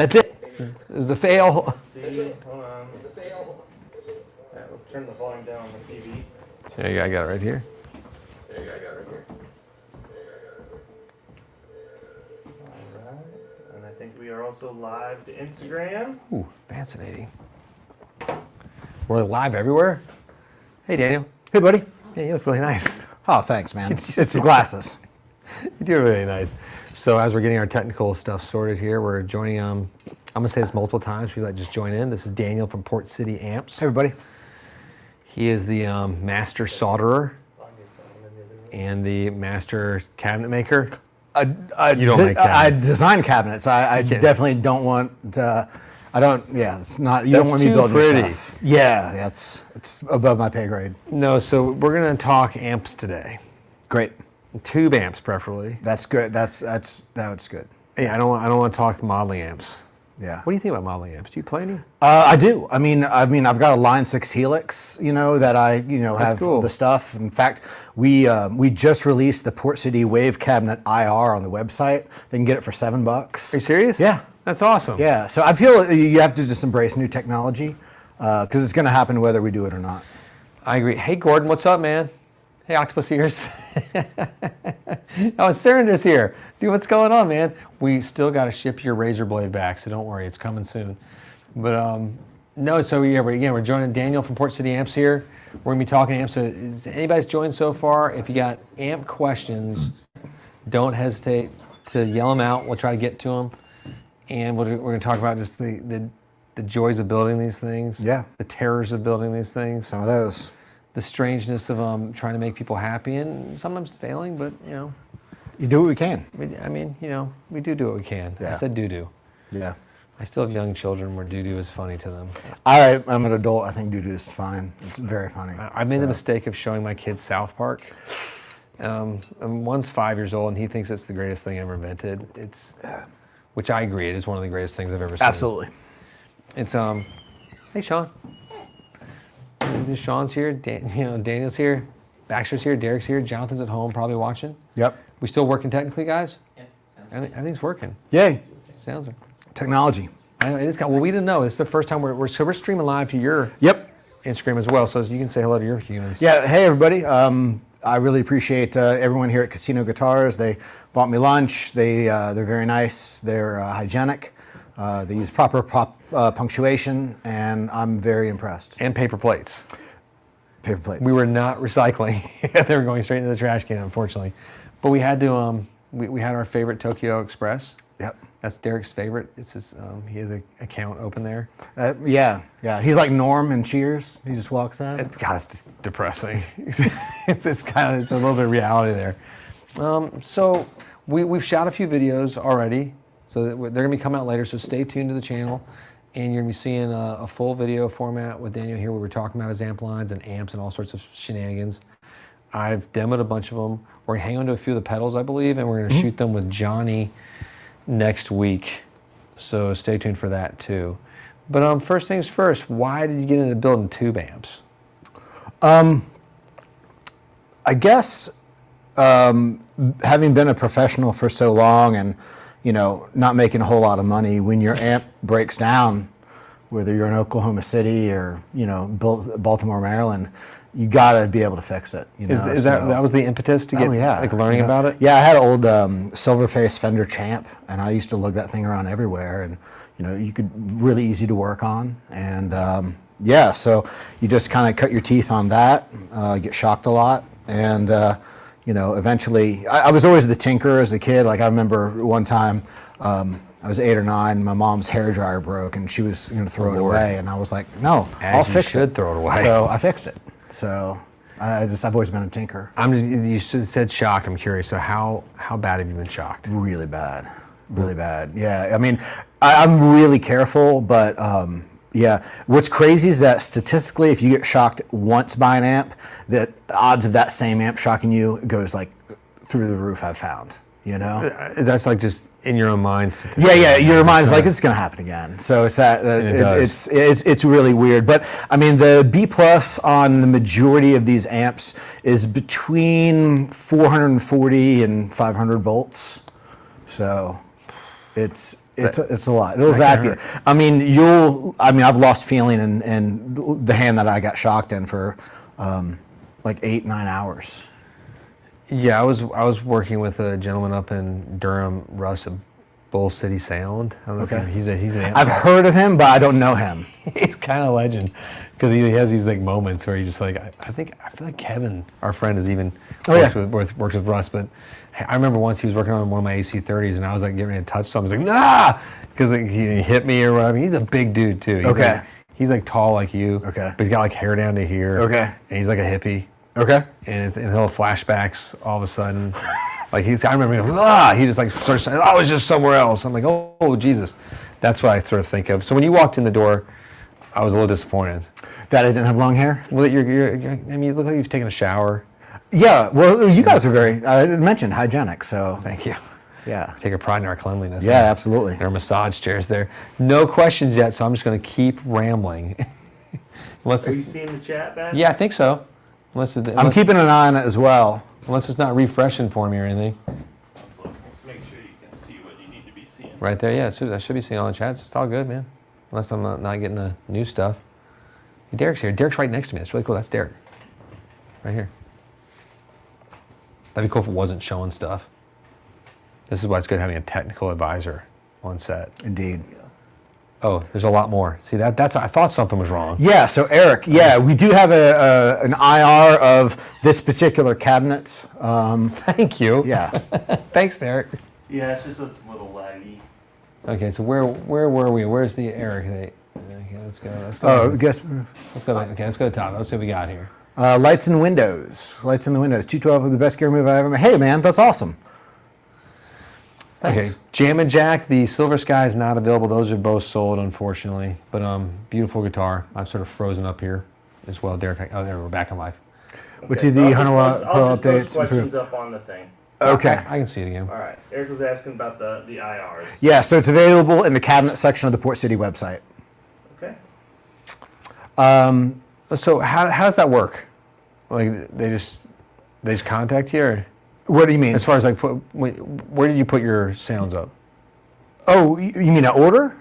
That's it. It was a fail. Let's see, hold on. Yeah, let's turn the volume down on the TV. There you go, I got it right here. Alright, and I think we are also live to Instagram. Ooh, fascinating. We're live everywhere. Hey, Daniel. Hey, buddy. Hey, you look really nice. Oh, thanks, man. It's the glasses. You do really nice. So as we're getting our technical stuff sorted here, we're joining, I'm going to say this multiple times, people that just join in. This is Daniel from Port City Amps. Hey, everybody. He is the master solderer and the master cabinet maker. You don't make cabinets. I design cabinets. I definitely don't want, it's not, you don't want me building stuff. Yeah, it's above my pay grade. No, so we're going to talk amps today. Great. Tube amps, preferably. That's good. That's good. Yeah, I don't want to talk modeling amps. Yeah. What do you think about modeling amps? Do you play any? I do. I mean, I've got a Line 6 Helix, that I, have cool. the stuff. In fact, we just released the Port City Wave Cabinet IR on the website. They can get it for $7. Are you serious? Yeah. That's awesome. Yeah. So I feel you have to just embrace new technology because it's going to happen whether we do it or not. I agree. Hey, Gordon, what's up, man? Hey, Octopus Ears. Oh, Cylinder's here. Dude, what's going on, man? We still got to ship your razor blade back, so don't worry, it's coming soon. But no, so yeah, we're joining Daniel from Port City Amps here. We're gonna be talking amps. So anybody's joined so far, if you got amp questions, don't hesitate to yell them out. We'll try to get to them, and we're gonna talk about just the joys of building these things. Yeah. The terrors of building these things. Some of those. The strangeness of trying to make people happy and sometimes failing, but You do what we can. We do what we can. Yeah. I said do. Yeah. I still have young children where doo-doo is funny to them. I'm an adult. I think doo-doo is fine. It's very funny. I made the mistake of showing my kids South Park. And one's 5 years old and he thinks it's the greatest thing ever invented. Which I agree, it is one of the greatest things I've ever seen. Absolutely. It's hey Sean. Sean's here, Daniel's here, Baxter's here, Derek's here, Jonathan's at home probably watching. Yep. We still working technically, guys? Yeah, everything's working. Yay. Sounds like Technology. I know, well, we didn't know. It's the first time we're streaming live to your Instagram as well, so you can say hello to your humans. Yeah. Hey, everybody. I really appreciate everyone here at Casino Guitars. They bought me lunch. They're very nice. They're hygienic. They use proper punctuation, and I'm very impressed. And paper plates. Paper plates. We were not recycling. They were going straight into the trash can, unfortunately. But we had to. We had our favorite Tokyo Express. Yep. That's Derek's favorite. It's his, he has an account open there. Yeah. He's like Norm in Cheers. He just walks out. God, it's just depressing. it's a little bit of reality there. So we've shot a few videos already, so they're going to be coming out later. So stay tuned to the channel, and you're going to be seeing a full video format with Daniel here, where we're talking about his amp lines and amps and all sorts of shenanigans. I've demoed a bunch of them. We're going to hang on to a few of the pedals, I believe, and we're going to shoot them with Johnny next week, so stay tuned for that too. But first things first, why did you get into building tube amps? I guess having been a professional for so long and not making a whole lot of money, when your amp breaks down, whether you're in Oklahoma City or Baltimore, Maryland, you gotta be able to fix it. Is that was the impetus to get learning about it? Yeah, I had an old Silverface Fender Champ, and I used to lug that thing around everywhere, and you could really easy to work on, and so you just kind of cut your teeth on that, get shocked a lot, and eventually I was always the tinkerer as a kid. Like I remember one time I was 8 or 9, my mom's hairdryer broke and she was going to throw it away, and I was like, no, I'll fix it. Throw it away. So I fixed it. So I've always been a tinker. You said shocked. I'm curious. So how bad have you been shocked? Really bad. Really bad. Yeah. I mean, I'm really careful, but yeah. What's crazy is that statistically, if you get shocked once by an amp, the odds of that same amp shocking you goes like through the roof, I've found. That's like just in your own mind. Yeah. Your mind's like, it's going to happen again. So it's that it's really weird. But I mean, the B+ on the majority of these amps is between 440 and 500 volts. So it's It's a lot. It'll That zap can you. hurt. I mean, I've lost feeling in the hand that I got shocked in for like 8-9 hours. Yeah, I was working with a gentleman up in Durham, Russ, at Bull City Sound. I don't know Okay. if he's an I've heard of him, but I don't know him. he's kind of a legend because he has these like moments where he just like I feel like Kevin, our friend, has even works with Russ. But I remember once he was working on one of my AC30s, and I was like getting ready to touch something. I was like, nah, because like, he hit me or whatever. He's a big dude too. He's like tall like you. Okay. But he's got like hair down to here. Okay. And he's like a hippie. Okay. And he'll have flashbacks all of a sudden. Like I remember he just like starts saying, I was just somewhere else. I'm like, oh Jesus. That's what I sort of think of. So when you walked in the door, I was a little disappointed. That I didn't have long hair? Well, I mean, you look like you've taken a shower. Yeah, well, you guys are very, I mentioned hygienic, so. Thank you. Yeah. Take a pride in our cleanliness. Yeah, absolutely. There are massage chairs there. No questions yet, so I'm just going to keep rambling. Are you seeing the chat back? Yeah, I think so. I'm keeping an eye on it as well. Unless it's not refreshing for me or anything. Let's look. Let's make sure you can see what you need to be seeing. Right there, yeah. I should be seeing all the chats. It's all good, man. Unless I'm not getting the new stuff. Hey, Derek's here. Derek's right next to me. That's really cool. That's Derek. Right here. That'd be cool if it wasn't showing stuff. This is why it's good having a technical advisor on set. Indeed. Oh, there's a lot more. See, that's I thought something was wrong. Yeah, so Eric, we do have an IR of this particular cabinet. Thank you. Yeah. Thanks, Derek. Yeah, it's just it's a little laggy. Okay, so where were we? Where's the Eric? Okay, let's go. Oh, guess. Let's go. Okay, let's go to the top. Let's see what we got here. Lights in the windows. Lights in the windows. 212 was the best gear move I ever made. Hey, man, that's awesome. Thanks. Okay, Jam and Jack, the Silver Sky is not available. Those are both sold, unfortunately. But beautiful guitar. I'm sort of frozen up here as well. Derek, oh, there we're back in live. Which is the 100 watt Pro updates. Questions up on the thing. Okay. I can see it again. All right. Eric was asking about the IRs. Yeah, so it's available in the cabinet section of the Port City website. Okay. So how does that work? Like they just contact you, or What do you mean? as far as like where did you put your sounds up? Oh, you mean an order?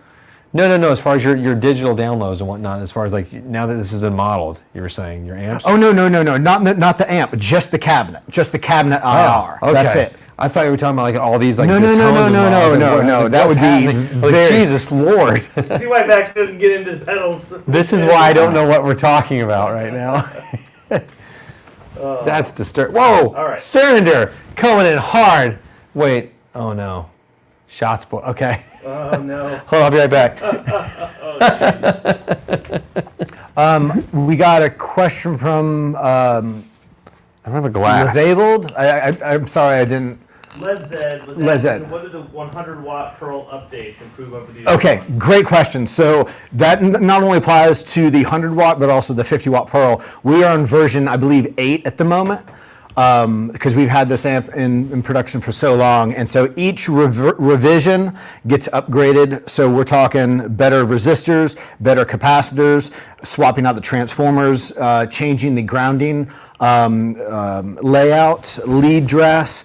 No. As far as your digital downloads and whatnot, as far as like now that this has been modeled, you were saying your amps. Oh, no. Not the amp, just the cabinet. Just the cabinet IR. Okay. That's it. I thought you were talking about like all these like No. the tones and all No. like, That what's would be happening? Like, very- Jesus Lord. See why Baxter didn't get into the pedals. This is why I don't know what we're talking about right now. That's disturbing. Whoa! All right. Cylinder coming in hard. Wait. Oh no. Shots. Okay. Oh no. Hold on, I'll be right back. We got a question from I remember glass. Disabled. I'm sorry, I didn't. Led Zed was Led asking, Zed. what do the 100 watt Pearl updates improve over these? Okay, other ones? great question. So that not only applies to the 100 watt, but also the 50 watt Pearl. We are on version, I believe, 8 at the moment, because we've had this amp in production for so long. And so each revision gets upgraded. So we're talking better resistors, better capacitors, swapping out the transformers, changing the grounding layout, lead dress,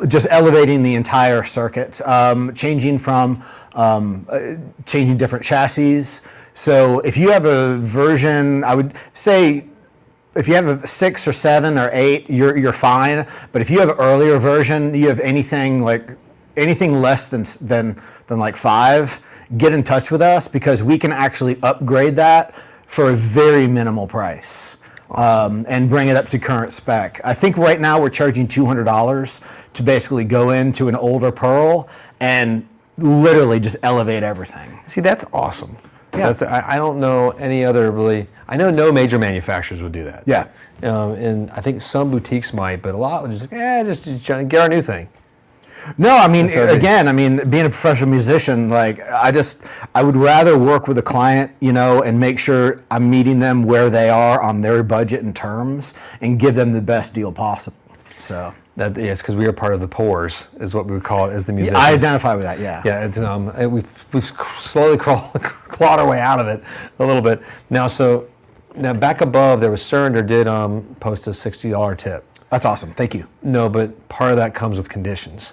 just elevating the entire circuit, changing different chassis. So if you have a version, I would say if you have a 6 or 7 or 8, you're fine. But if you have an earlier version, you have anything less than like 5, get in touch with us because we can actually upgrade that for a very minimal price. And bring it up to current spec. I think right now we're charging $200 to basically go into an older Pearl and literally just elevate everything. See, that's awesome. Yeah. I don't know any other really. I know no major manufacturers would do that. Yeah. And I think some boutiques might, but a lot would just get our new thing. No, I mean, That's again, being a professional musician, like I would rather work with a client, and make sure I'm meeting them where they are on their budget and terms and give them the best deal possible. So It's because we are part of the pores, is what we would call it as the musicians. I identify with that. Yeah. Yeah, it's, we've slowly clawed our way out of it a little bit. Now back above, there was Surrender did post a $60 tip. That's awesome. Thank you. No, but part of that comes with conditions.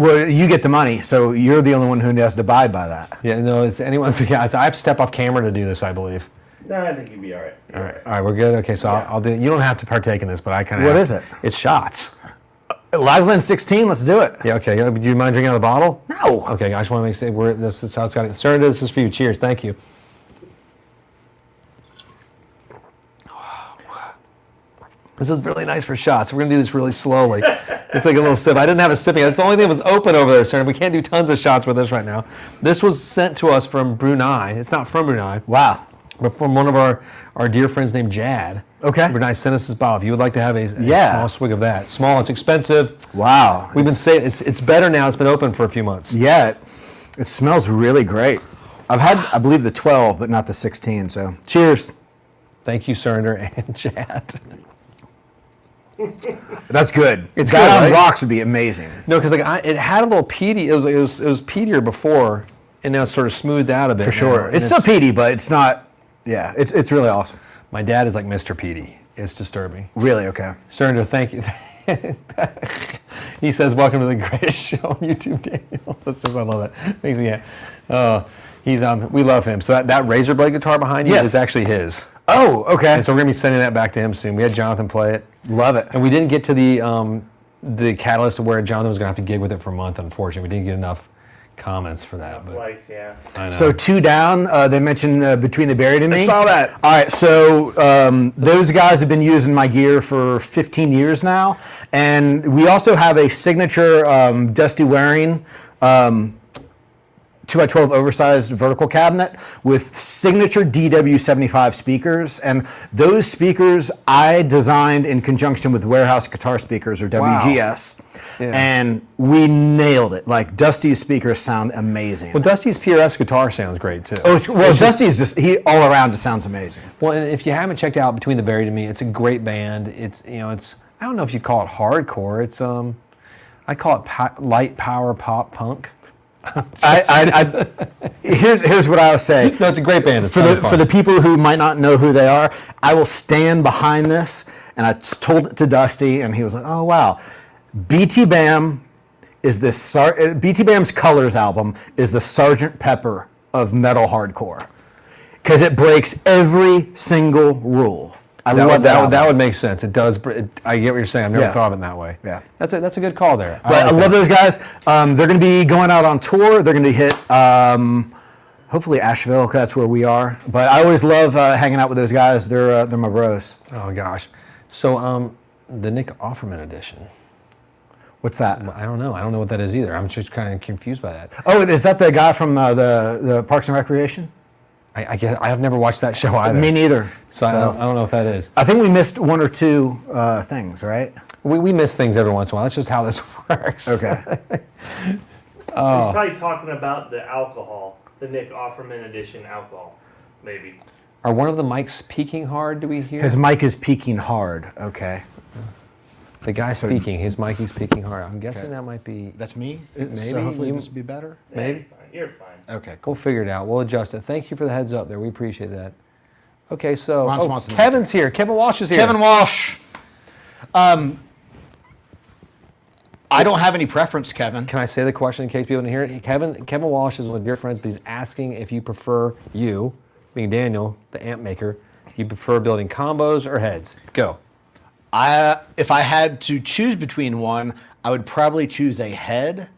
Well, you get the money, so you're the only one who has to abide by that. Yeah, no, it's anyone's. Yeah, I have to step off camera to do this, I believe. No, I think you'd be all right. All right, we're good. Okay, so I'll do. You don't have to partake in this, but I kind of. What is it? It's shots. Live Lens 16, let's do it. Yeah. Okay. Do you mind drinking out of the bottle? No. Okay. I just want to make sure this is how it's got it. Sir, this is for you. Cheers. Thank you. This is really nice for shots. We're gonna do this really slowly. It's like a little sip. I didn't have a sipping. That's the only thing that was open over there, sir. We can't do tons of shots with this right now. This was sent to us from Brunei. It's not from Brunei, Wow. but from one of our dear friends named Jad. Okay. Brunei sent us this bottle. If you would like to have a Yeah. small swig of that. Small, it's expensive. Wow. We've been saying it's better now. It's been open for a few months. Yeah, it smells really great. I've had, I believe, the 12, but not the 16, so cheers. Thank you, Surrender and Chad. That's good. It's that good, on right? rocks would be amazing. No, because it had a little peaty. It was peatier before, and now it's sort of smoothed out a bit. For sure. now, and It's still peaty, but it's not, yeah, it's really awesome. My dad is like Mr. Peaty. It's disturbing. Really, okay. Surrender, thank you. He says, "Welcome to the greatest show on YouTube, Daniel." That's just, I love that. Makes me happy. He's we love him. So that razor blade guitar behind you Yes. is actually his. Oh, okay. And so we're gonna be sending that back to him soon. We had Jonathan play it. Love it. And we didn't get to the catalyst of where Jonathan was going to have to gig with it for a month, unfortunately. We didn't get enough comments for that. But Likes, yeah. I know. So 2 down, they mentioned Between the Buried and Me. I saw that. All right, so those guys have been using my gear for 15 years now. And we also have a signature Dusty Waring 2x12 oversized vertical cabinet with signature DW75 speakers. And those speakers I designed in conjunction with Warehouse Guitar Speakers, or WGS. Yeah. And we nailed it. Like, Dusty's speakers sound amazing. Well, Dusty's PRS guitar sounds great too. Oh, Dusty's just, he all around just sounds amazing. Well, and if you haven't checked out Between the Buried and Me, it's a great band. It's it's I don't know if you call it hardcore. It's I call it light power pop punk. Here's what I'll say. No, it's a great band. It's For the people who might not know who they are, I will stand behind this, and I told it to Dusty, and he was like, "Oh wow, BT Bam is this BT Bam's Colors album is the Sgt. Pepper of metal hardcore, because it breaks every single rule." I love that album. That would make sense. It does. I get what you're saying. I've never Yeah. thought of it that way. Yeah. That's a good call there. But I love those guys. They're going to be going out on tour. They're going to hit hopefully Asheville, 'cause that's where we are. But I always love hanging out with those guys. They're my bros. Oh gosh. So the Nick Offerman edition. What's that? I don't know. I don't know what that is either. I'm just kind of confused by that. Oh, is that the guy from the Parks and Recreation? I have never watched that show either. Me neither. So I don't know if that is. I think we missed 1 or 2 things, right? We miss things every once in a while. That's just how this works. Okay. He's probably talking about the alcohol, the Nick Offerman edition alcohol, maybe. Are one of the mics peaking hard? Do we hear? His mic is peaking hard. Okay. The guy speaking, his mic is peaking hard. I'm guessing that might be. That's me? Maybe So hopefully you- this will be better. Maybe. You're fine. Okay, cool. We'll figure it out. We'll adjust it. Thank you for the heads up there. We appreciate that. Okay, so Ron Swanson. Kevin's here. Kevin Walsh is here. Kevin Walsh. I don't have any preference, Kevin. Can I say the question in case people didn't hear it? Kevin Walsh is one of your friends, but he's asking if you prefer, you, being Daniel, the amp maker, you prefer building combos or heads. Go. If I had to choose between one, I would probably choose a head,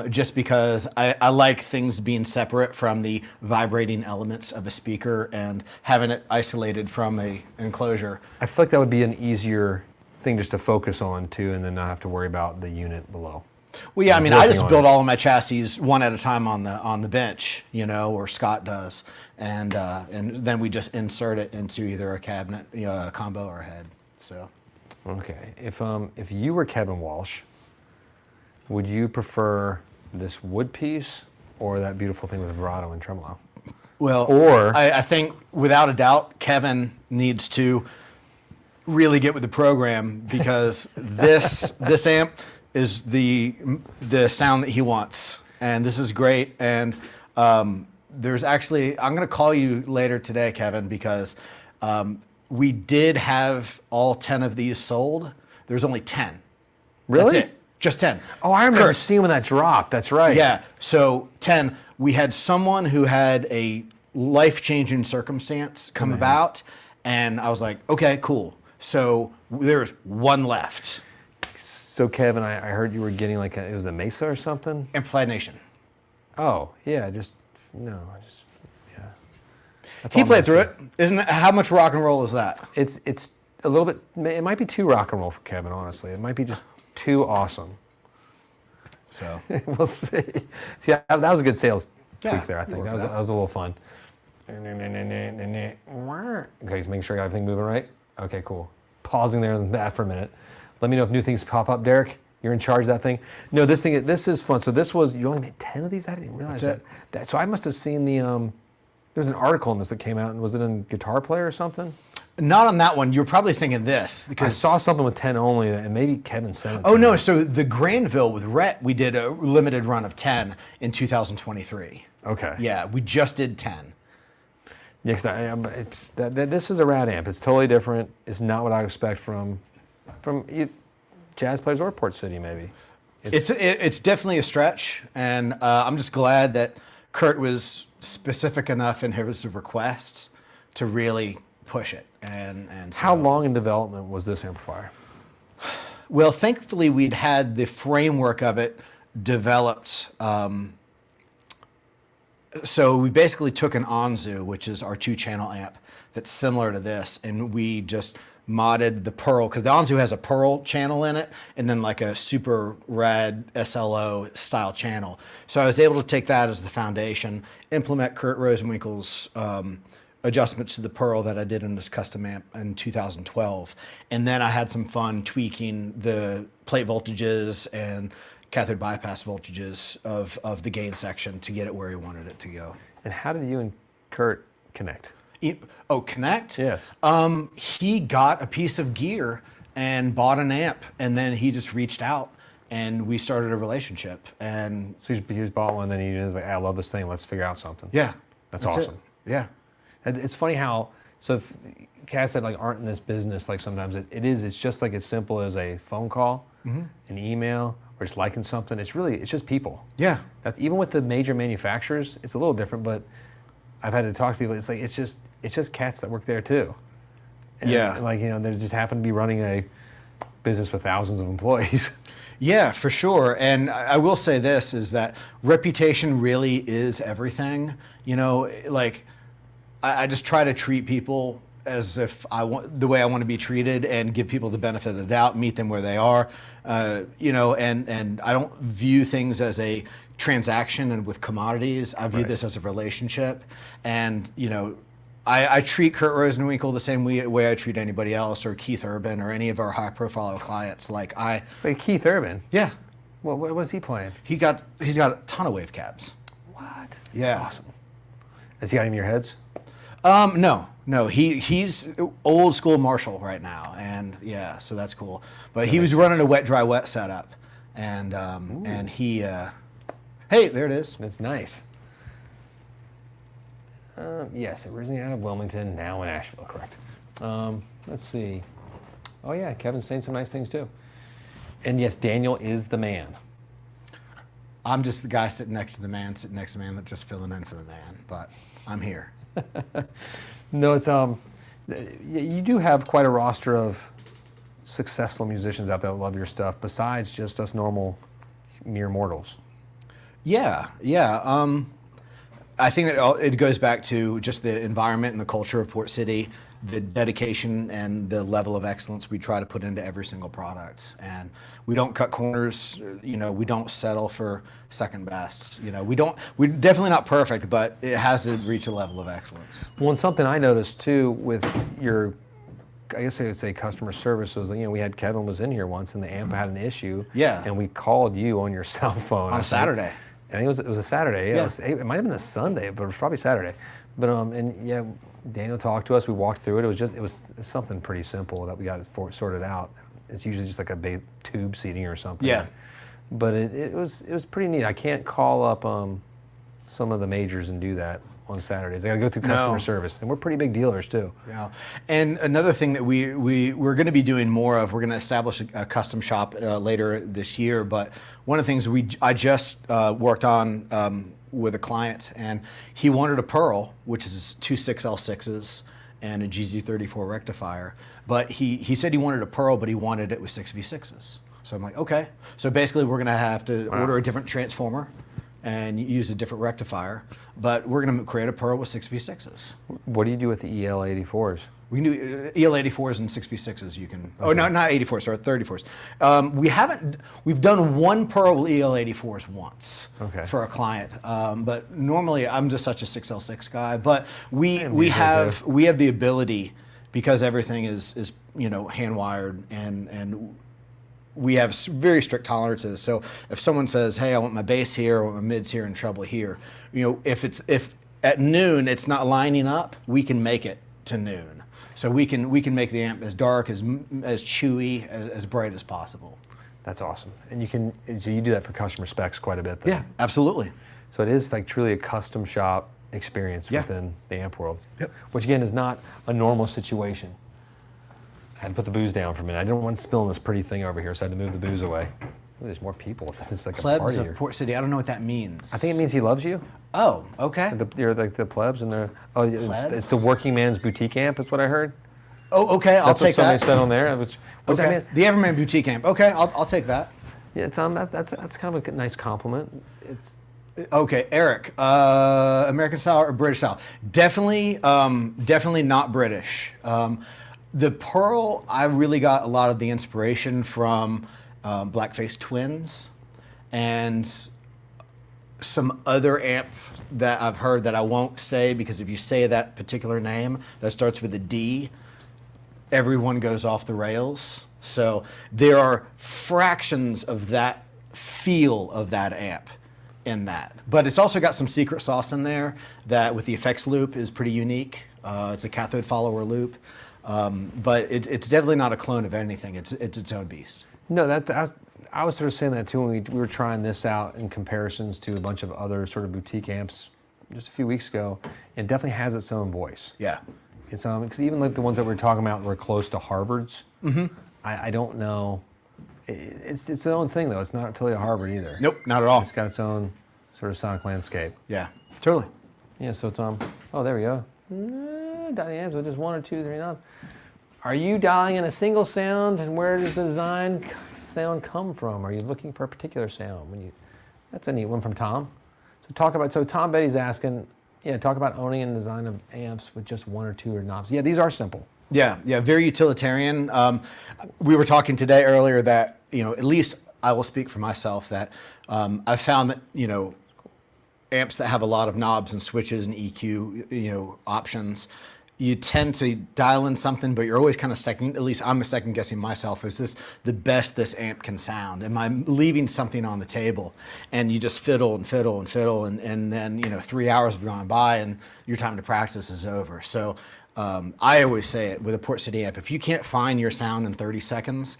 just because I like things being separate from the vibrating elements of a speaker and having it isolated from an enclosure. I feel like that would be an easier thing just to focus on too, and then not have to worry about the unit below. Well, yeah, I mean, I working just on build it. all of my chassis one at a time on the bench, or Scott does, and then we just insert it into either a cabinet, a combo, or a head. So. Okay. If you were Kevin Walsh, would you prefer this wood piece or that beautiful thing with vibrato and tremolo? Well, Or- I think without a doubt, Kevin needs to really get with the program, because this amp is the sound that he wants, and this is great. And there's actually, I'm going to call you later today, Kevin, because we did have all 10 of these sold. There's only 10. Really? That's it. Just 10. Oh, I remember Kurt. seeing when that dropped. That's right. Yeah. So 10, we had someone who had a life-changing circumstance come about, and I was like, okay, cool. So there's one left. So Kevin, I heard you were getting like it was a Mesa or something. Amplified Nation. Oh yeah, yeah. That's He all I'm played through gonna it. Isn't it? How much rock and roll is that? say. It's a little bit. It might be too rock and roll for Kevin. Honestly, it might be just too awesome. So We'll see. See, that was a good sales Yeah, tweak there. I think worked that it out. was a little fun. Okay, just making sure I got everything moving right. Okay, cool. Pausing there on that for a minute. Let me know if new things pop up, Derek. You're in charge of that thing. No, this is fun. So this was, you only made 10 of these? I didn't realize That's that. So I must have seen there's an article on this that came out, and was it in Guitar Player or something? not on that one. You're probably thinking this I because saw something with 10 only, and maybe Kevin sent it. Oh to no! me. So the Granville with Rhett, we did a limited run of 10 in 2023. Okay. Yeah, we just did 10. Yeah, because this is a rad amp. It's totally different. It's not what I expect from jazz players or Port City, maybe. It's definitely a stretch, and I'm just glad that Kurt was specific enough in his requests to really push it. And so, How long in development was this amplifier? well, thankfully we'd had the framework of it developed. So we basically took an Anzu, which is our 2-channel amp that's similar to this, and we just modded the Pearl, because the Anzu has a Pearl channel in it, and then like a super rad SLO style channel. So I was able to take that as the foundation, implement Kurt Rosenwinkel's adjustments to the Pearl that I did in this custom amp in 2012. And then I had some fun tweaking the plate voltages and cathode bypass voltages of the gain section to get it where he wanted it to go. And how did you and Kurt connect? Connect? Yes. He got a piece of gear and bought an amp, and then he just reached out and we started a relationship. And So he just bought one, then he was like, I love this thing. Let's figure out something. yeah, That's it. awesome. Yeah. It's funny how, so if cats that like aren't in this business, like sometimes it's just like as simple as a phone call, an email, or just liking something. It's just people. Yeah. Even with the major manufacturers, it's a little different, but I've had to talk to people. It's like, it's just cats that work there too. And Yeah. Like, they just happen to be running a business with thousands of employees. Yeah, for sure. And I will say this is that reputation really is everything. Like I just try to treat people as if the way I want to be treated, and give people the benefit of the doubt, meet them where they are, and I don't view things as a transaction and with commodities. I view this as a relationship, and I treat Kurt Rosenwinkel the same way I treat anybody else, or Keith Urban, or any of our high-profile clients. Wait, Keith Urban? Yeah, What was he playing? he's got a ton of wave cabs. What? Yeah. Awesome. Has he got any of your heads? No, he's old school Marshall right now, and yeah, so that's cool. But he was running a wet dry wet setup, and he, hey, there it is. That's nice. Yes, originally out of Wilmington, now in Asheville, correct. Let's see. Oh yeah, Kevin's saying some nice things too. And yes, Daniel is the man. I'm just the guy sitting next to the man, that's just filling in for the man, but I'm here. No, it's you do have quite a roster of successful musicians out there that love your stuff, besides just us normal mere mortals. Yeah. I think that it goes back to just the environment and the culture of Port City, the dedication and the level of excellence we try to put into every single product. And we don't cut corners, we don't settle for second best. We're definitely not perfect, but it has to reach a level of excellence. Well, and something I noticed too with your, I guess I would say customer service was, we had Kevin was in here once and the amp had an issue. Yeah. And we called you on your cell phone. On a Saturday. I think it was a Saturday. Yeah. It might have been a Sunday, but it was probably Saturday. But and yeah, Daniel talked to us. We walked through it. It was something pretty simple that we got sorted out. It's usually just like a big tube seating or something. Yeah. But it was pretty neat. I can't call up some of the majors and do that on Saturdays. They got to go through customer No. service, and we're pretty big dealers too. Yeah, and another thing that we're going to be doing more of, we're going to establish a custom shop later this year. But one of the things I just worked on with a client, and he wanted a Pearl, which is 2 6L6s and a GZ34 rectifier. But he said he wanted a Pearl, but he wanted it with 6V6s. So I'm like, okay. So basically, we're going to have to order a different transformer and use a different rectifier, but we're going to create a Pearl with 6V6s. What do you do with the EL84s? We can do EL84s and 6V6s. You can. Okay. Oh, no, not 84s. Sorry, 34s. We've done one Pearl with EL84s once for a client, but normally I'm just such a 6L6 guy. But we have the ability, because everything is hand wired, and we have very strict tolerances. So if someone says, "Hey, I want my bass here, I want my mids here, and treble here," if at noon it's not lining up, we can make it to noon. So we can make the amp as dark, as chewy, as bright as possible. That's awesome. And you do that for customer specs quite a bit then. Yeah, absolutely. So it is like truly a custom shop experience within the amp world. Yep. Which again is not a normal situation. I had to put the booze down for a minute. I didn't want to spill this pretty thing over here, so I had to move the booze away. Ooh, there's more people. It's like a Plebs party of here. Port City. I don't know what that means. I think it means he loves you. Oh, okay. You're like the plebs, and it's the working man's boutique amp. Is what I heard. Oh, okay. I'll That's take what somebody that. said on there. What's that Okay. mean? The Everman Boutique amp. Okay, I'll take that. Yeah, it's that's kind of a nice compliment. It's Okay, Eric. American style or British style? Definitely not British. The Pearl, I really got a lot of the inspiration from Blackface Twins and some other amp that I've heard that I won't say, because if you say that particular name that starts with a D, everyone goes off the rails. So there are fractions of that feel of that amp in that. But it's also got some secret sauce in there that with the effects loop is pretty unique. It's a cathode follower loop. But it's definitely not a clone of anything. It's its own beast. No, I was sort of saying that too when we were trying this out in comparisons to a bunch of other sort of boutique amps just a few weeks ago. It definitely has its own voice. Yeah. It's because even like the ones that we're talking about were close to Harvard's. Mm-hmm. I don't know. It's its own thing though. It's not totally a Harvard either. Nope, not at all. It's got its own sort of sonic landscape. Yeah, totally. Yeah. So it's oh, there we go. Dialing amps with just 1 or 2, 3 knobs. Are you dialing in a single sound, and where does the design sound come from? Are you looking for a particular sound? That's a neat one from Tom. So Tom Betty's asking, talk about owning and design of amps with just 1 or 2 knobs. Yeah, these are simple. Yeah, very utilitarian. We were talking today earlier that, at least I will speak for myself, that I've found that, amps that have a lot of knobs and switches and EQ, options, you tend to dial in something, but you're always kind of at least I'm second guessing myself, is this the best this amp can sound? Am I leaving something on the table? And you just fiddle and fiddle and fiddle, and then, 3 hours have gone by and your time to practice is over. So I always say it with a Port City amp, if you can't find your sound in 30 seconds,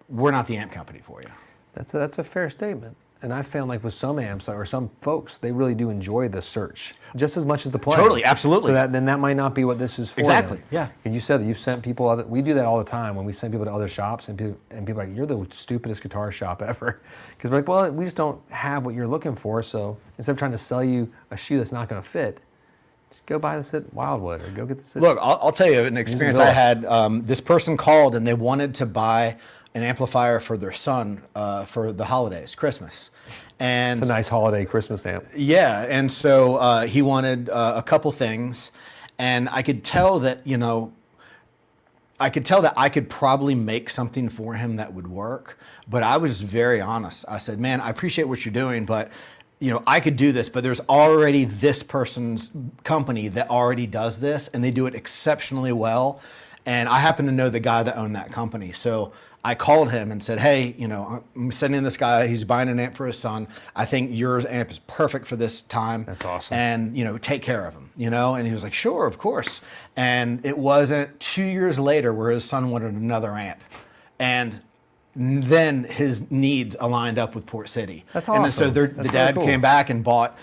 we're not the amp company for you. That's a fair statement. And I found like with some amps or some folks, they really do enjoy the search just as much as the play. Totally, absolutely. So then that might not be what this is for. Exactly, them. yeah. And you said that you've sent people we do that all the time when we send people to other shops, and people are like, you're the stupidest guitar shop ever. Because we're like, well, we just don't have what you're looking for. So instead of trying to sell you a shoe that's not going to fit, just go buy this at Wildwood or go get this. Look, I'll tell you an experience I had. This person called and they wanted to buy an amplifier for their son for the holidays, Christmas. And it's a nice holiday Christmas amp. Yeah, and so he wanted a couple things, and I could tell that, I could probably make something for him that would work, but I was very honest. I said, man, I appreciate what you're doing, but I could do this, but there's already this person's company that already does this, and they do it exceptionally well. And I happen to know the guy that owned that company. So I called him and said, hey, I'm sending this guy, he's buying an amp for his son. I think your amp is perfect for this time. That's awesome. And, take care of him, And he was like, sure, of course. And it wasn't 2 years later where his son wanted another amp. And then his needs aligned up with Port City. That's awesome. And so the dad cool. came back and bought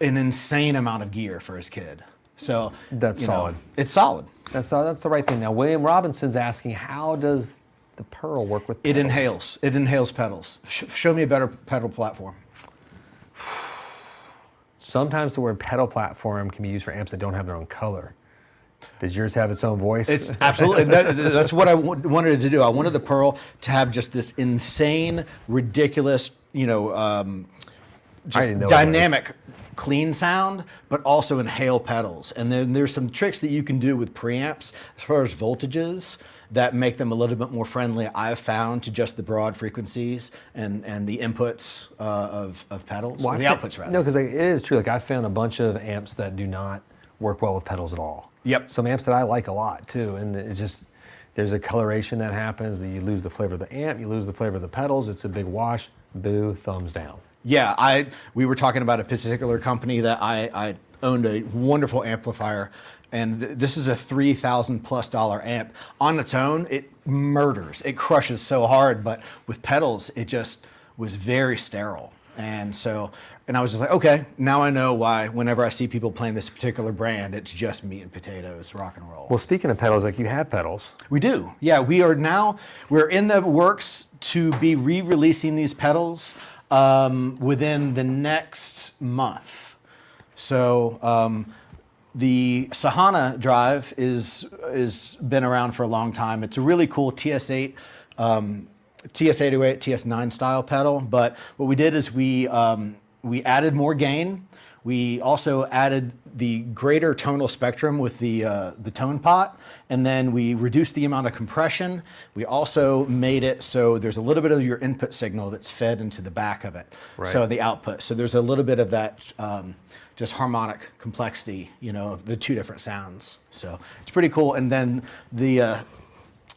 an insane amount of gear for his kid. So That's solid. It's solid. That's the right thing. Now, William Robinson's asking, how does the Pearl work with It pedals? inhales. It inhales pedals. Show me a better pedal platform. Sometimes the word pedal platform can be used for amps that don't have their own color. Does yours have its own voice? It's absolutely, that's what I wanted to do. I wanted the Pearl to have just this insane, ridiculous, just didn't know dynamic, clean sound, but also inhale pedals. And then there's some tricks that you can do with preamps as far as voltages that make them a little bit more friendly, I've found, to just the broad frequencies and the inputs of pedals, or the outputs rather. No, because it is true. Like, I found a bunch of amps that do not work well with pedals at all. Yep. Some amps that I like a lot too, and it's just, there's a coloration that happens, that you lose the flavor of the amp, you lose the flavor of the pedals, it's a big wash, boo, thumbs down. Yeah, we were talking about a particular company that I owned a wonderful amplifier, and this is a $3,000+ amp. On its own, it murders, it crushes so hard, but with pedals, it just was very sterile. And I was just like, okay, now I know why whenever I see people playing this particular brand, it's just meat and potatoes, rock and roll. Well, speaking of pedals, like, you have pedals. We do. Yeah, we're in the works to be re-releasing these pedals within the next month. So the Sahana drive is been around for a long time. It's a really cool TS8, TS808, TS9 style pedal. But what we did is we added more gain. We also added the greater tonal spectrum with the tone pot, and then we reduced the amount of compression. We also made it so there's a little bit of your input signal that's fed into the back of it, Right. so the output. So there's a little bit of that just harmonic complexity, of the two different sounds. So it's pretty cool. And then the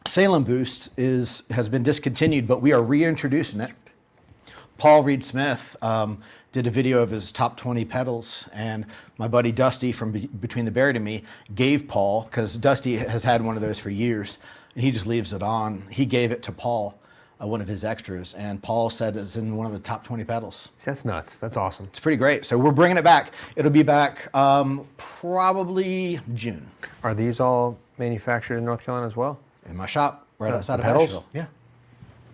Salem Boost has been discontinued, but we are reintroducing it. Paul Reed Smith did a video of his top 20 pedals, and my buddy Dusty from Between the Buried and Me gave Paul, because Dusty has had one of those for years, and he just leaves it on. He gave it to Paul, one of his extras, and Paul said it's in one of the top 20 pedals. That's nuts. That's awesome. It's pretty great. So we're bringing it back. It'll be back probably June Are these all manufactured in North Carolina as well? in my shop right outside of pedals? Asheville. Yeah.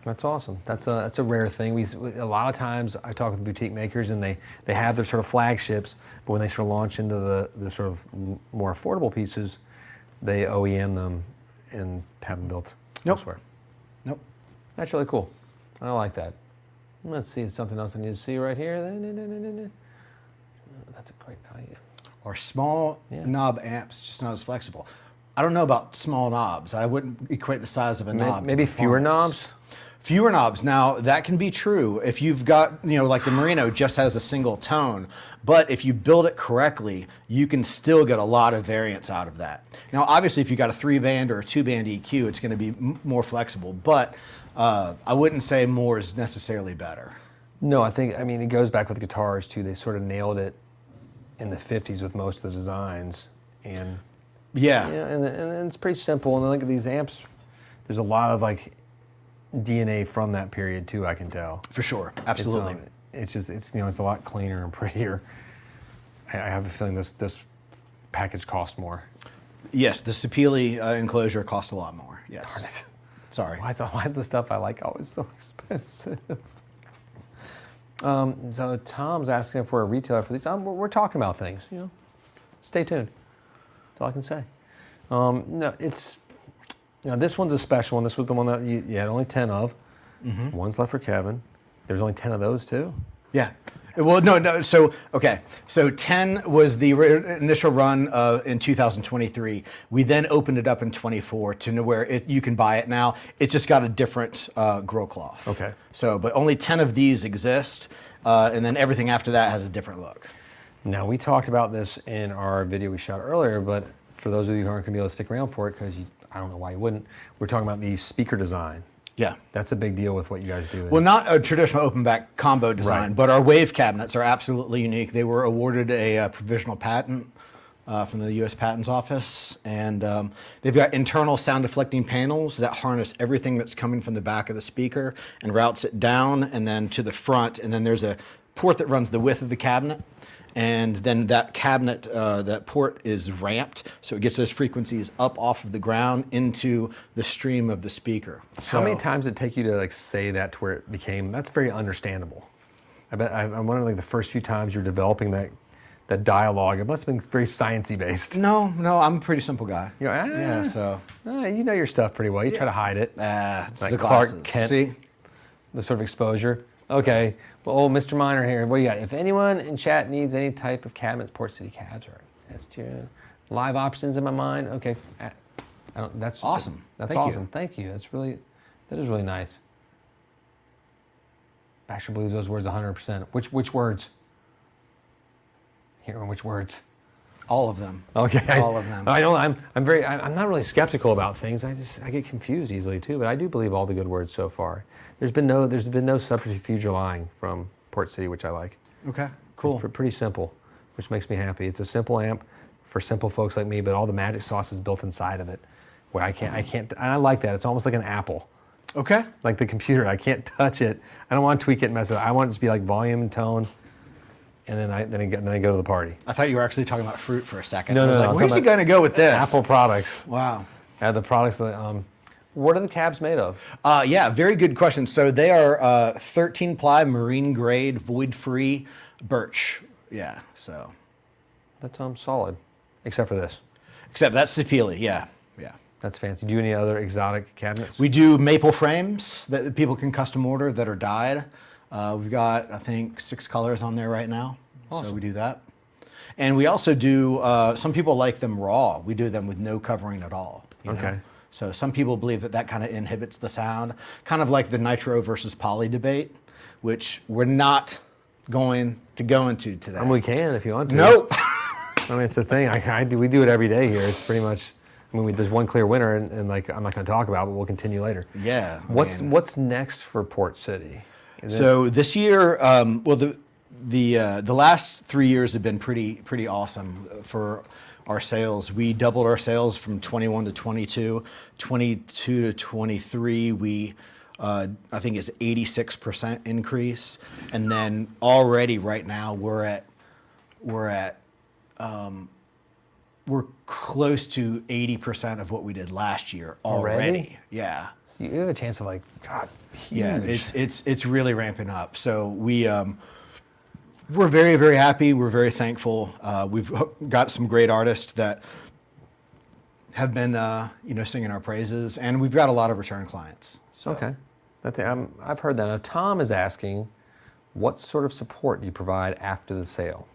That's awesome. That's a rare thing. A lot of times I talk with boutique makers, and they have their sort of flagships, but when they sort of launch into the sort of more affordable pieces, they OEM them and have them built elsewhere. Nope. That's really cool. I like that. Let's see, something else I need to see right here. That's a great value. Or small knob amps, just not as flexible. I don't know about small knobs. I wouldn't equate the size of a knob. Maybe to fewer performance. knobs? Fewer knobs. Now, that can be true if you've got, like the Merino just has a single tone, but if you build it correctly, you can still get a lot of variance out of that. Now, obviously, if you got a 3-band or a 2-band EQ, it's going to be more flexible, but I wouldn't say more is necessarily better. No, it goes back with guitars too. They sort of nailed it in the 50s with most of the designs, and and it's pretty simple. And then look at these amps. There's a lot of like DNA from that period too, I can tell. For sure, absolutely. It's a lot cleaner and prettier. I have a feeling this package cost more. Yes, the Sapele enclosure cost a lot more. Yes. Darn it. Sorry. Why is the stuff I like always so expensive? So Tom's asking if we're a retailer for these. We're talking about things, Stay tuned. That's all I can say. No, it's, this one's a special one. This was the one that you had only 10 of. Mm-hmm. One's left for Kevin. There's only 10 of those too? Yeah. Well, no. So 10 was the initial run in 2023. We then opened it up in 24 to where you can buy it now. It just got a different grow cloth. Okay. So, but only 10 of these exist, and then everything after that has a different look. Now, we talked about this in our video we shot earlier, but for those of you who aren't going to be able to stick around for it, because I don't know why you wouldn't, we're talking about the speaker design. Yeah. That's a big deal with what you guys do. Well, not a traditional open back combo design, Right. but our wave cabinets are absolutely unique. They were awarded a provisional patent from the U.S. Patents Office, and they've got internal sound deflecting panels that harness everything that's coming from the back of the speaker and routes it down and then to the front, and then there's a port that runs the width of the cabinet, and then that cabinet, that port is ramped, so it gets those frequencies up off of the ground into the stream of the speaker. How many times did it take you to like say that to where it became, that's very understandable? I bet, I'm wondering like the first few times you're developing that dialogue, it must have been very sciencey based. No, I'm a pretty simple guy. You're, Yeah, so. you know your stuff pretty well. You try to hide it. It's Like the Clark glasses. Kent. See? The sort of exposure. Okay. Well, old Mr. Miner here. What do you got? If anyone in chat needs any type of cabinets, Port City cabs are that's your live options in my mind. Okay. That's awesome. That's Thank awesome. you. Thank you. That is really nice. Baxter believes those words 100%. Which words? Hearing which words? All of them. Okay. All of them. I know I'm not really skeptical about things. I get confused easily too, but I do believe all the good words so far. There's been no subterfuge or lying from Port City, which I like. Okay, cool. It's pretty simple, which makes me happy. It's a simple amp for simple folks like me, but all the magic sauce is built inside of it. Where I can't, and I like that. It's almost like an Apple. Okay. Like the computer, I can't touch it. I don't want to tweak it and mess it up. I want it to be like volume and tone, and then I go to the party. I thought you were actually talking about fruit for a second. No, I was no, like, no, where's I'm he going to go with this? Apple products. Wow. The products that, what are the cabs made of? Yeah, very good question. So they are 13 ply marine grade, void free birch. Yeah, so. That's solid, except for this. Except that's Sapili, yeah. That's fancy. Do you any other exotic cabinets? We do maple frames that people can custom order that are dyed. We've got, I think, 6 colors on there right now. Awesome. So we do that. And we also do, some people like them raw. We do them with no covering at all. You know? Okay. So some people believe that kind of inhibits the sound, kind of like the nitro versus poly debate, which we're not going to go into today. I mean, we can if you want to. Nope. I mean, it's the thing. We do it every day here. It's pretty much. I mean, there's one clear winner, and like I'm not going to talk about, but we'll continue later. Yeah. What's next for Port City? So this year, well, the last 3 years have been pretty awesome for our sales. We doubled our sales from 21 to 22, 22 to 23. We I think is 86% increase, and then already right now we're close to 80% of what we did last year already. Yeah. So you have a chance of like, God, huge. Yeah, it's really ramping up. So we're very, very happy. We're very thankful. We've got some great artists that have been singing our praises, and we've got a lot of return clients. So. Okay. I've heard that. Now, Tom is asking, what sort of support do you provide after the sale?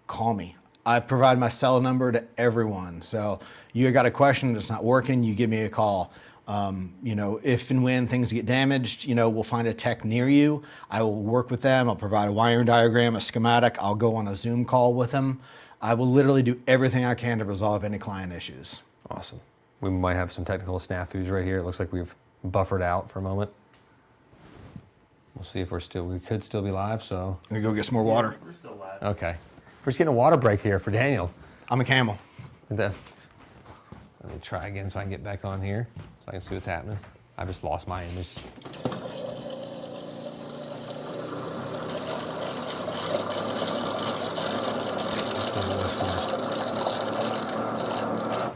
Call me. I provide my cell number to everyone. So you got a question that's not working, you give me a call. If and when things get damaged, we'll find a tech near you. I will work with them. I'll provide a wiring diagram, a schematic. I'll go on a Zoom call with them. I will literally do everything I can to resolve any client issues. Awesome. We might have some technical snafus right here. It looks like we've buffered out for a moment. We'll see if we could still be live, so. I'm gonna go get some more water. We're still live. Okay. We're just getting a water break here for Daniel. I'm a camel. Let me try again so I can get back on here, so I can see what's happening. I just lost my image.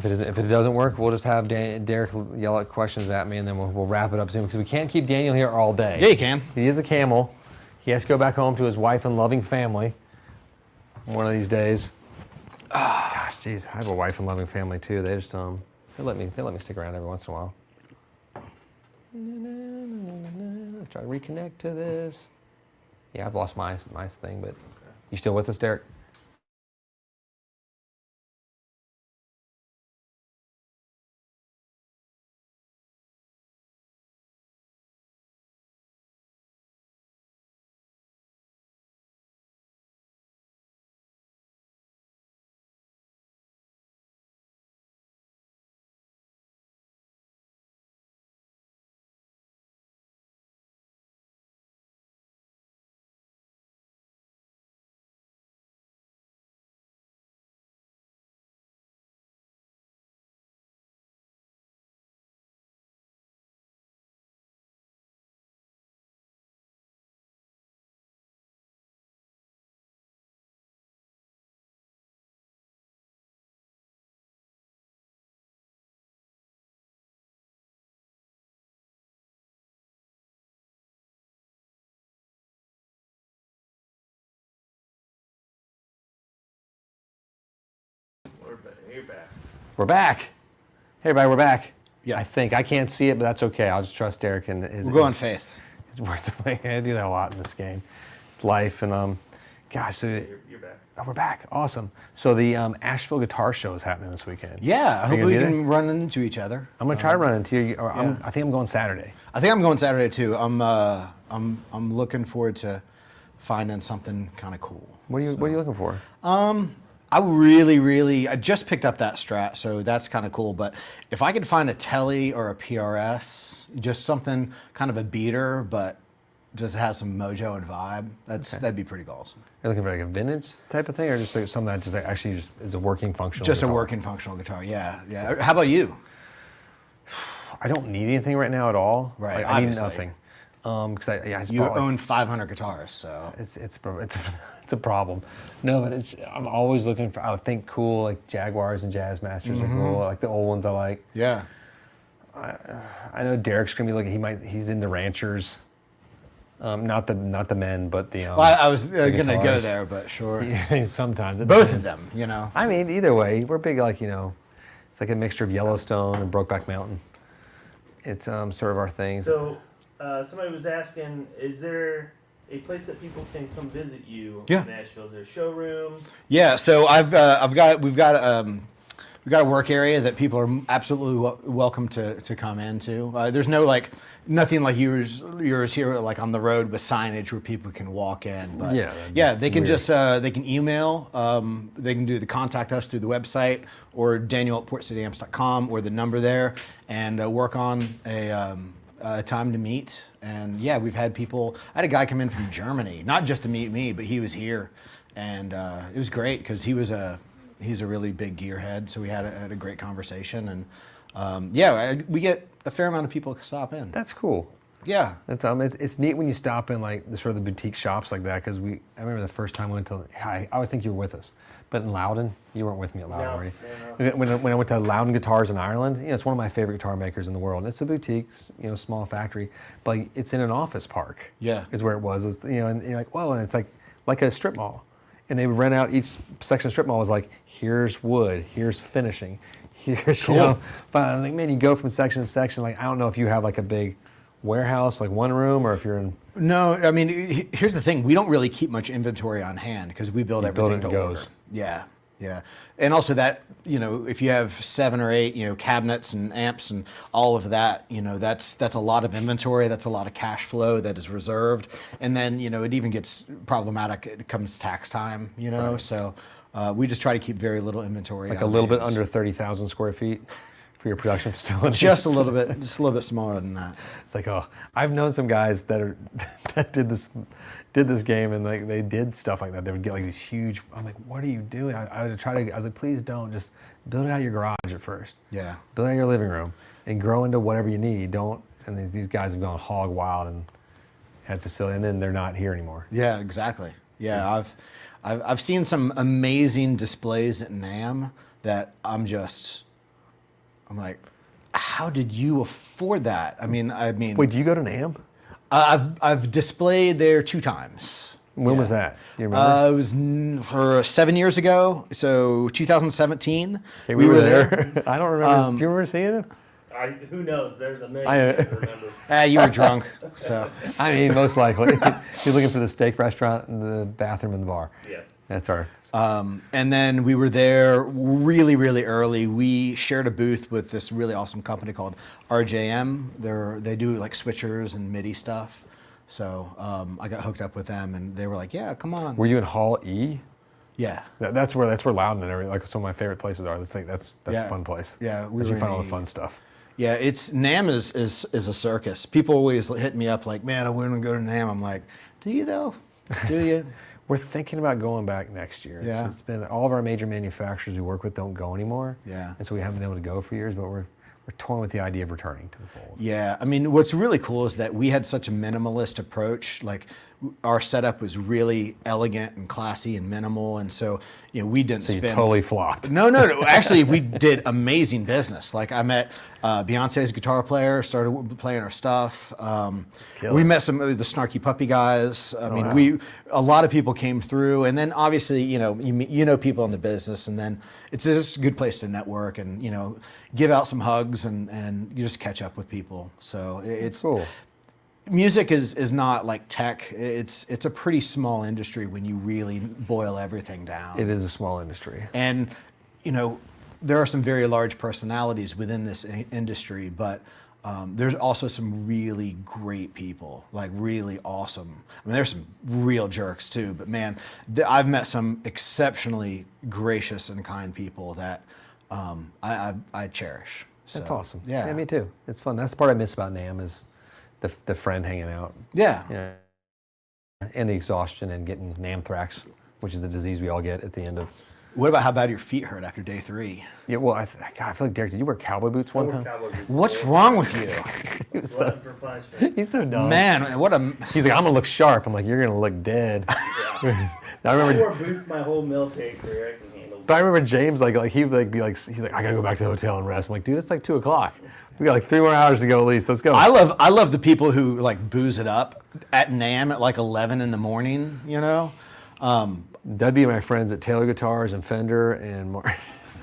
If it doesn't work, we'll just have Derek yell out questions at me, and then we'll wrap it up soon, because we can't keep Daniel here all day. Yeah, you can. He is a camel. He has to go back home to his wife and loving family one of these days. Gosh, geez, I have a wife and loving family too. They just they let me stick around every once in a while. Try to reconnect to this. Yeah, I've lost my thing, but you still with us, Derek? You're back. We're back. Hey, everybody, we're back. Yeah. I think. I can't see it, but that's okay. I'll just trust Derek and his... We'll go on faith. His words. I do that a lot in this game. It's life, and, gosh, so... You're back. Oh, we're back. Awesome. So the Asheville Guitar Show is happening this weekend. Yeah, I So hope you're we gonna be can run into each other. I'm going to try to run into you. Or yeah. I think I'm going Saturday. I think I'm going Saturday too. I'm looking forward to finding something kind of cool. What are you looking for? I just picked up that Strat, so that's kind of cool. But if I could find a Tele or a PRS, just something kind of a beater, but just has some mojo and vibe, that'd be pretty awesome. You're looking for like a vintage type of thing, or just like something that just like actually just is a working functional Just guitar? a working functional guitar, yeah. How about you? I don't need anything right now at all. Right, Like, I need obviously. nothing. Because I just You bought, like, own 500 guitars, so. it's a problem. No, but I'm always looking for, I would think cool, like Jaguars and Jazz Masters are cool. Like the old ones I like. Yeah. I know Derek's gonna be looking. He's into Ranchers. Not the men, but the. Well, I was gonna go guitars. there, but sure. Yeah, sometimes it Both depends. of them, you know. I mean, either way, we're big. Like it's like a mixture of Yellowstone and Brokeback Mountain. It's sort of our thing. So, somebody was asking, is there a place that people can come visit you Yeah. in Nashville? Is there a showroom? Yeah, so we've got a work area that people are absolutely welcome to come into. There's nothing like yours here, like on the road with signage where people can walk in. But Yeah, they can weird. just they can email. They can contact us through the website or Daniel@portcityamps.com or the number there, and work on a time to meet. And yeah, we've had people. I had a guy come in from Germany, not just to meet me, but he was here, and it was great because he's a really big gearhead. So we had a great conversation, and we get a fair amount of people stop in. That's cool. Yeah, It's neat when you stop in like the sort of the boutique shops like that, because I remember the first time we went to. I always think you were with us, but in Loudon, you weren't with me at Loudon, No, were you? no. When I went to Loudon Guitars in Ireland, it's one of my favorite guitar makers in the world. It's a boutique, small factory, but it's in an office park. Yeah. Is where it was. It's, and you're like, whoa, and it's like a strip mall, and they would rent out each section of strip mall was like, here's wood, here's finishing, here's Cool. But I was like, man, you go from section to section. Like, I don't know if you have like a big warehouse, like one room, or if you're in. No, I mean, here's the thing: we don't really keep much inventory on hand because we build everything build it to and order. goes. Yeah, and also that if you have 7 or 8 cabinets and amps and all of that, that's a lot of inventory. That's a lot of cash flow that is reserved, and then it even gets problematic. It comes tax time, Right. So we just try to keep very little inventory. Like on a little bit hand. under 30,000 square feet for your production facility. Just a little bit smaller than that. It's like, oh, I've known some guys that did this game, and like they did stuff like that. They would get like these huge. I'm like, what are you doing? I was like, please don't, just build it out of your garage at first. Yeah. Build it out of your living room and grow into whatever you need. Don't. And these guys have gone hog wild and had facility, and then they're not here anymore. Yeah, exactly. Yeah, I've seen some amazing displays at NAMM that I'm like, how did you afford that? I mean, Wait, do you go to NAMM? I've displayed there 2 times. When was that? Do you remember? It was 7 years ago, so 2017. Okay, we were there. I don't remember. Do you remember seeing it? Who knows? There's a million I remember. You were drunk, so. I mean, most likely. You're looking for the steak restaurant and the bathroom and the bar. Yes. That's our. And then we were there really, really early. We shared a booth with this really awesome company called RJM. They do like switchers and MIDI stuff. So I got hooked up with them, and they were like, "Yeah, come on." Were you in Hall E? Yeah. That's where Loudon and everything. Like some of my favorite places are. That's Yeah. a fun place. Yeah, we That's where were you in find all the E. fun stuff. Yeah, NAMM is a circus. People always hit me up like, "Man, I want to go to NAMM." I'm like, "Do you though? Do you?" We're thinking about going back next year. It's been all of our major manufacturers we work with don't go anymore. Yeah. And so we haven't been able to go for years, but we're we're toying with the idea of returning to the fold. Yeah, I mean, what's really cool is that we had such a minimalist approach. Like, our setup was really elegant and classy and minimal, and so we didn't So you spend. totally flopped. No. Actually, we did amazing business. Like, I met Beyonce's guitar player, started playing our stuff. We met some of the Snarky Puppy guys. I mean, a lot of people came through, and then obviously, you know people in the business, and then it's just a good place to network and give out some hugs and you just catch up with people. So it's Cool. Music is not like tech. It's a pretty small industry when you really boil everything down. It is a small industry. And there are some very large personalities within this industry, but there's also some really great people, like really awesome. I mean, there's some real jerks too, but man, I've met some exceptionally gracious and kind people that I cherish. That's So, awesome. Yeah. Me too. It's fun. That's the part I miss about NAMM is the friend hanging out. Yeah. And the exhaustion and getting anthrax, which is the disease we all get at the end of. What about how bad your feet hurt after day 3? Yeah, well, God, I feel like Derek, did you wear cowboy boots one time? What's wrong with you? Glutton for punishment. He's so dumb. Man, what a... He's like, I'm gonna look sharp. I'm like, you're gonna look dead. I I remember, wore boots my whole military career. I can handle. but I remember James he'd be like, he's like, I gotta go back to the hotel and rest. I'm like, dude, it's like 2 o'clock. We got like 3 more hours to go at least. Let's go. I love the people who like booze it up at NAMM at like 11 in the morning, That'd be my friends at Taylor Guitars and Fender and more.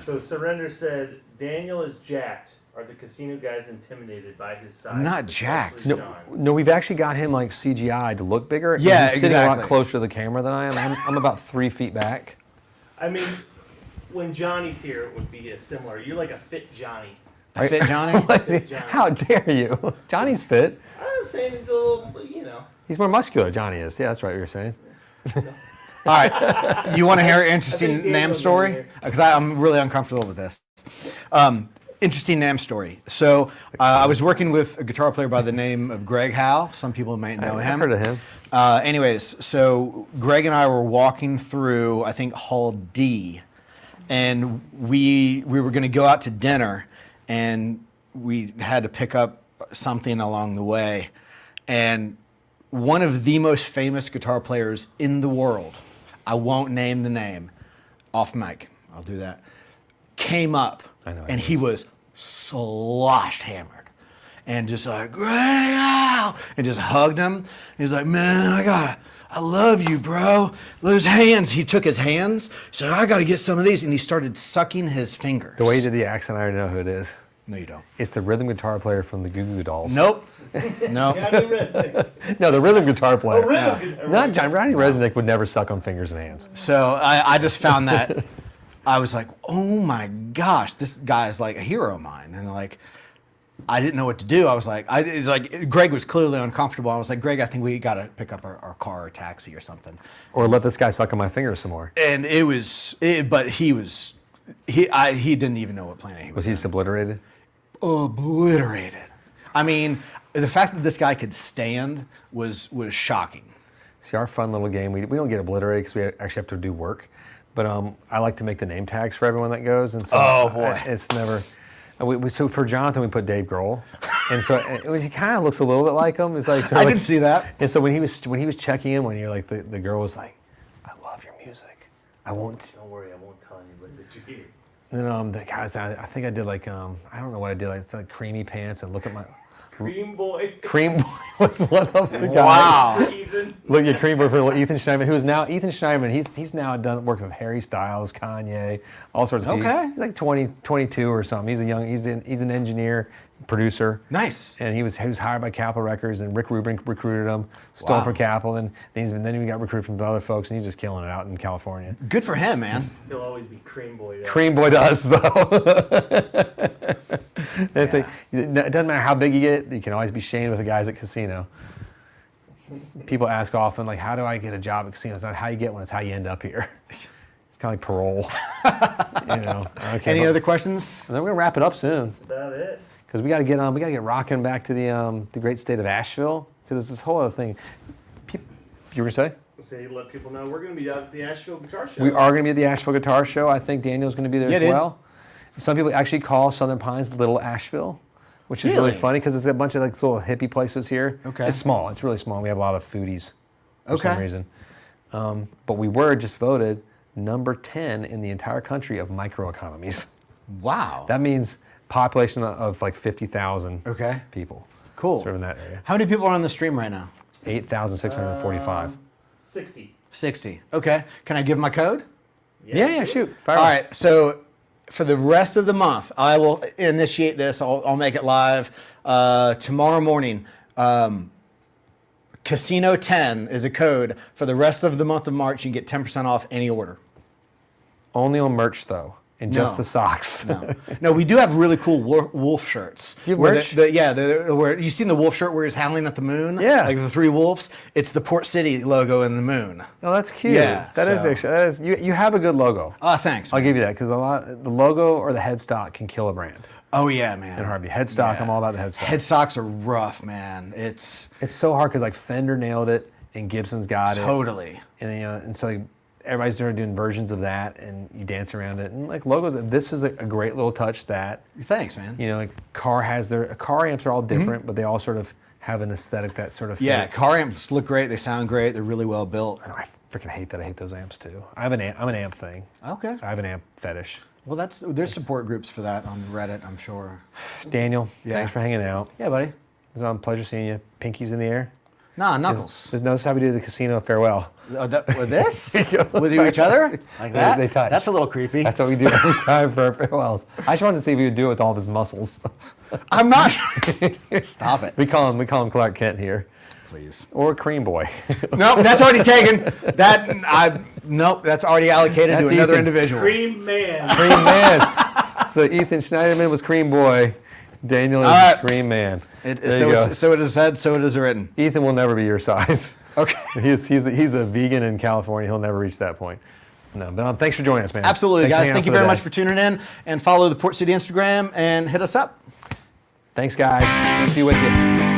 So Surrender said, Daniel is jacked. Are the casino guys intimidated by his size? I'm not especially jacked. John? No, we've actually got him like CGI to look bigger. and Yeah, he's sitting a lot exactly. closer to the camera than I am. I'm about 3 feet back. I mean, when Johnny's here, it would be a similar. You're like a fit Johnny. Fit Johnny. Fit Johnny. How dare you? Johnny's fit. I'm saying he's a little, He's more muscular. Johnny is. Yeah, that's right. What you're saying. All right, you want to hear an interesting I think Daniel's NAMM story? in here. Because I'm really uncomfortable with this. Interesting NAMM story. So I was working with a guitar player by the name of Greg Howe. Some people might know I've him. heard of him. Anyways, so Greg and I were walking through, I think, Hall D, and we were going to go out to dinner, and we had to pick up something along the way. And one of the most famous guitar players in the world, I won't name the name, off mic, I'll do that, came up, I know, and he was sloshed hammered. And just like, Greg, ow! And just hugged him. He's like, man, I love you, bro. Those hands. He took his hands, said, I gotta get some of these. And he started sucking his fingers. The way you did the accent, I already know who it is. No, you don't. It's the rhythm guitar player from the Goo Goo Dolls. Nope. No. Johnny Resnick. No, the rhythm guitar player. Oh, rhythm guitar. Not John. Johnny Resnick would never suck on fingers and hands. So I just found that, I was like, oh my gosh, this guy is like a hero of mine. And like, I didn't know what to do. I was like, it's like Greg was clearly uncomfortable. I was like, Greg, I think we got to pick up our car or taxi or something. Or let this guy suck on my fingers some more. And but he didn't even know what planet he was. Was he just obliterated? Obliterated. I mean, the fact that this guy could stand was shocking. See, our fun little game, we don't get obliterated because we actually have to do work. But I like to make the name tags for everyone that goes. And so Oh, boy. It's never... So for Jonathan, we put Dave Grohl, and so he kind of looks a little bit like him. It's like I didn't see that. And so when he was checking in, when you're like the girl was like, "I love your music. I won't." Don't worry, I won't tell anybody that you're here. And then the guys, I think I did like I don't know what I did, like it's like creamy pants and look at my Cream Boy. Cream Boy was one of the guys. Wow. Ethan. Look at Cream Boy for Ethan Schneiderman, who is now Ethan Schneiderman. He's now worked with Harry Styles, Kanye, all sorts of people. Okay. He's like 22 or something. He's an engineer, producer. Nice. And he was hired by Capitol Records, and Rick Rubin recruited him, stole Wow. from Capitol, and then he got recruited from other folks, and he's just killing it out in California. Good for him, man. He'll always be Cream Boy. Though. Cream Boy to us, though. It doesn't matter how big you get, you can always be shamed with the guys at casino. People ask often, like, how do I get a job at casino? It's not how you get one, it's how you end up here. It's kind of like parole. Okay, Any other questions? And then we're gonna wrap it up soon That's about it. because we gotta get rocking back to the great state of Asheville because it's this whole other thing. You were gonna say? Say, let people know we're going to be out at the Asheville Guitar Show. We are gonna be at the Asheville Guitar Show. I think Daniel's gonna be there Yeah, as dude. well. Some people actually call Southern Pines Little Asheville, which is really Really? funny because it's a bunch of like little hippie places here. Okay. It's small. It's really small. We have a lot of foodies for some Okay. reason. But we were just voted number 10 in the entire country of microeconomies. Wow. That means population of like 50,000 Okay. people. Cool. Sort of in that area. How many people are on the stream right now? 8,645. 60. 60. Okay. Can I give my code? Yeah, shoot. Fire All away. right. So for the rest of the month, I will initiate this. I'll make it live tomorrow morning. Casino 10 is a code for the rest of the month of March. You can get 10% off any order. Only on merch though, and just No. the socks. No, we do have really cool wolf shirts. You have where merch? where you seen the wolf shirt where he's howling at the moon? Yeah. Like the three wolves. It's the Port City logo and the moon. Oh, that's cute. Yeah, That is so- actually, that is, you have a good logo. Thanks. I'll Man. give you that because the logo or the headstock can kill a brand Oh yeah, man. in a heartbeat. Headstock, I'm all about the headstock. Headstocks are rough, man. It's It's so hard because like Fender nailed it and Gibson's got it, totally. and and so like, everybody's doing versions of that, and you dance around it. And like logos, this is a great little touch that Thanks, man. like car amps are all different, but they all sort of have an aesthetic that sort of fits. Yeah, car amps look great. They sound great. They're really well built. I freaking hate that. I hate those amps too. I'm an amp thing. Okay. I have an amp fetish. Well, there's support groups for that on Reddit, I'm sure. Daniel, Yeah. thanks for hanging out. Yeah, buddy. It's a pleasure seeing you. Pinkies in the air. Nah, Knuckles. Just notice how we do the casino farewell. With this? With each other? Like that? They touch. That's a little creepy. That's what we do every time for our farewells. I just wanted to see if he would do it with all of his muscles. I'm not. Stop it. We call him Clark Kent here, Please. or Cream Boy. Nope, that's already taken. Nope, that's already allocated to That's another Ethan. individual. Cream Man. Cream Man. So Ethan Schneiderman was Cream Boy. Daniel is All right. Cream Man. It, There so, you go. it's, so it is said, so it is written. Ethan will never be your size. Okay. He's a vegan in California. He'll never reach that point. No, but thanks for joining us, man. Absolutely, Thanks for guys. hanging Thank out you for very the much day. for tuning in, and follow the Port City Instagram and hit us up. Thanks, guys. See you with you.